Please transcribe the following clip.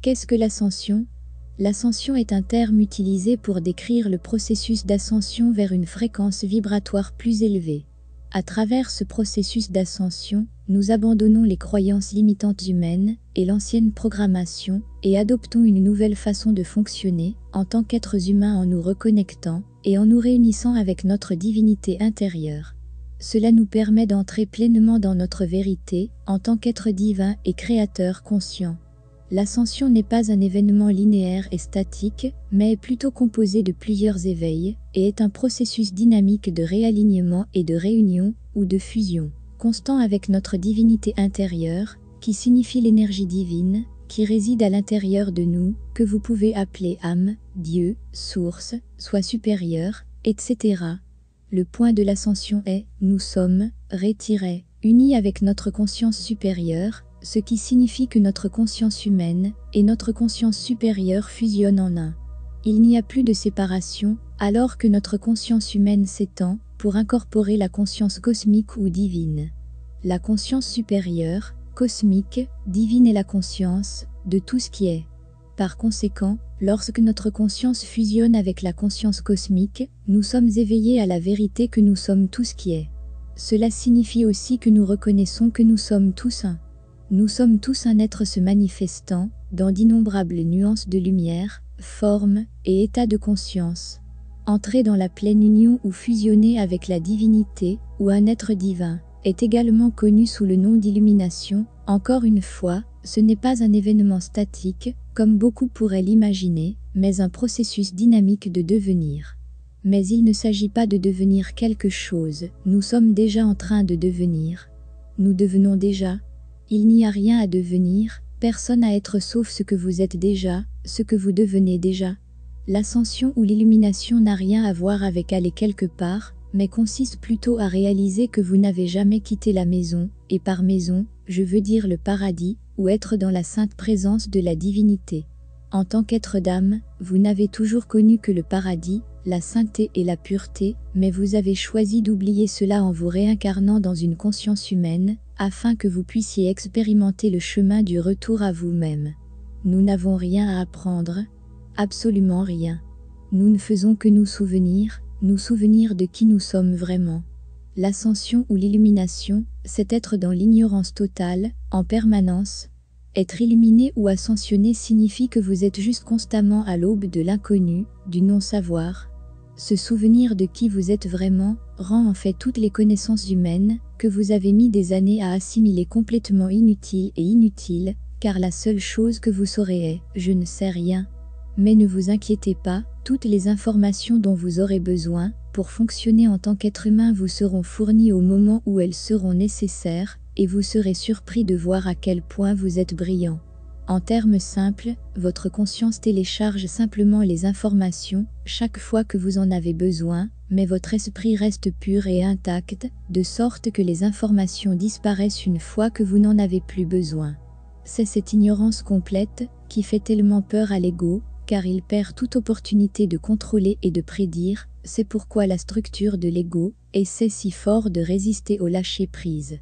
Qu'est-ce que l'ascension? L'ascension est un terme utilisé pour décrire le processus d'ascension vers une fréquence vibratoire plus élevée. À travers ce processus d'ascension, nous abandonnons les croyances limitantes humaines et l'ancienne programmation et adoptons une nouvelle façon de fonctionner en tant qu'êtres humains en nous reconnectant et en nous réunissant avec notre divinité intérieure. Cela nous permet d'entrer pleinement dans notre vérité en tant qu'être divin et créateur conscient. L'ascension n'est pas un événement linéaire et statique, mais est plutôt composé de plusieurs éveils, et est un processus dynamique de réalignement et de réunion, ou de fusion, constant avec notre divinité intérieure, qui signifie l'énergie divine, qui réside à l'intérieur de nous, que vous pouvez appeler âme, Dieu, source, soi supérieur, etc. Le point de l'ascension est, nous sommes, unis avec notre conscience supérieure, ce qui signifie que notre conscience humaine et notre conscience supérieure fusionnent en un. Il n'y a plus de séparation, alors que notre conscience humaine s'étend pour incorporer la conscience cosmique ou divine. La conscience supérieure, cosmique, divine est la conscience de tout ce qui est. Par conséquent, lorsque notre conscience fusionne avec la conscience cosmique, nous sommes éveillés à la vérité que nous sommes tout ce qui est. Cela signifie aussi que nous reconnaissons que nous sommes tous un. Nous sommes tous un être se manifestant dans d'innombrables nuances de lumière, forme et état de conscience. Entrer dans la pleine union ou fusionner avec la divinité ou un être divin est également connu sous le nom d'illumination. Encore une fois, ce n'est pas un événement statique, comme beaucoup pourraient l'imaginer, mais un processus dynamique de devenir. Mais il ne s'agit pas de devenir quelque chose, nous sommes déjà en train de devenir. Nous devenons déjà. Il n'y a rien à devenir, personne à être sauf ce que vous êtes déjà, ce que vous devenez déjà. L'ascension ou l'illumination n'a rien à voir avec aller quelque part, mais consiste plutôt à réaliser que vous n'avez jamais quitté la maison, et par maison, je veux dire le paradis, ou être dans la sainte présence de la divinité. En tant qu'être d'âme, vous n'avez toujours connu que le paradis, la sainteté et la pureté, mais vous avez choisi d'oublier cela en vous réincarnant dans une conscience humaine, afin que vous puissiez expérimenter le chemin du retour à vous-même. Nous n'avons rien à apprendre, absolument rien. Nous ne faisons que nous souvenir de qui nous sommes vraiment. L'ascension ou l'illumination, c'est être dans l'ignorance totale, en permanence. Être illuminé ou ascensionné signifie que vous êtes juste constamment à l'aube de l'inconnu, du non-savoir. Se souvenir de qui vous êtes vraiment rend en fait toutes les connaissances humaines que vous avez mis des années à assimiler complètement inutiles, car la seule chose que vous saurez est « je ne sais rien ». Mais ne vous inquiétez pas, toutes les informations dont vous aurez besoin pour fonctionner en tant qu'être humain vous seront fournies au moment où elles seront nécessaires, et vous serez surpris de voir à quel point vous êtes brillant. En termes simples, votre conscience télécharge simplement les informations chaque fois que vous en avez besoin, mais votre esprit reste pur et intact, de sorte que les informations disparaissent une fois que vous n'en avez plus besoin. C'est cette ignorance complète qui fait tellement peur à l'ego, car il perd toute opportunité de contrôler et de prédire. C'est pourquoi la structure de l'ego essaie si fort de résister au lâcher-prise.